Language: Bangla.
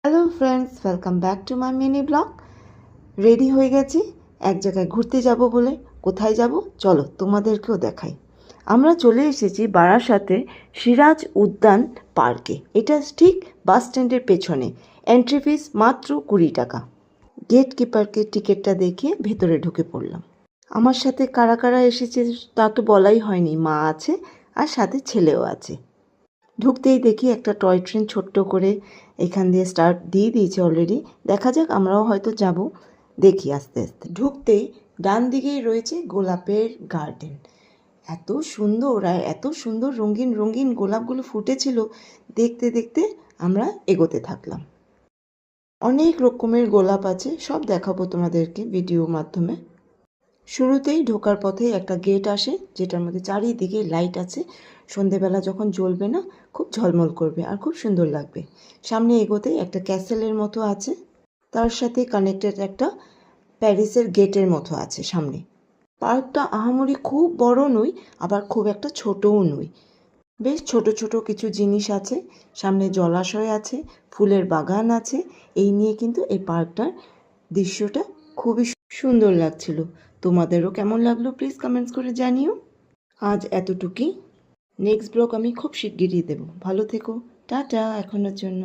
Hello friends, welcome back to my mini blog. Ready হয়ে গেছি এক জায়গায় ঘুরতে যাব বলে। কোথায় যাব চলো তোমাদেরকেও দেখাই। আমরা চলে এসেছি বারাসাতে সিরাজ উদ্যান পার্কে। এটা ঠিক বাস স্ট্যান্ডের পেছনে। এন্ট্রি ফিস মাত্র 20 টাকা। গেট কিপারকে টিকিটটা দেখিয়ে ভেতরে ঢুকে পড়লাম। আমার সাথে কারা কারা এসেছে তা তো বলাই হয়নি। মা আছে আর সাথে ছেলেও আছে। ঢুকতেই দেখি একটা টয় ট্রেন ছোট্ট করে এখান দিয়ে স্টার্ট দিয়ে দিয়েছে অলরেডি। দেখা যাক, আমরাও হয়তো যাব। দেখি আস্তে আস্তে। ঢুকতেই ডান দিকেই রয়েছে গোলাপের গার্ডেন। এত সুন্দর, আর এত সুন্দর রঙিন রঙিন গোলাপগুলো ফুটেছিল। দেখতে দেখতে আমরা এগোতে থাকলাম। অনেক রকমের গোলাপ আছে, সব দেখাবো তোমাদেরকে ভিডিওর মাধ্যমে। শুরুতেই ঢোকার পথে একটা গেট আসে, যেটার মধ্যে চারিদিকে লাইট আছে। সন্ধেবেলা যখন জ্বলবে না, খুব ঝলমল করবে আর খুব সুন্দর লাগবে। সামনে এগোতেই একটা ক্যাসেলের মতো আছে, তার সাথে কানেক্টেড একটা প্যারিসের গেটের মতো আছে সামনে। পার্কটা আহামরি খুব বড় নই, আবার খুব একটা ছোটও নই। বেশ ছোট ছোট কিছু জিনিস আছে। সামনে জলাশয় আছে, ফুলের বাগান আছে। এই নিয়ে কিন্তু এই পার্কটার দৃশ্যটা খুবই সুন্দর লাগছিল। তোমাদেরও কেমন লাগলো প্লিজ কমেন্টস করে জানিও। আজ এতটুকুই। নেক্সট ব্লগ আমি খুব শিগগিরই দেব। ভালো থেকো। টাটা এখনের জন্য।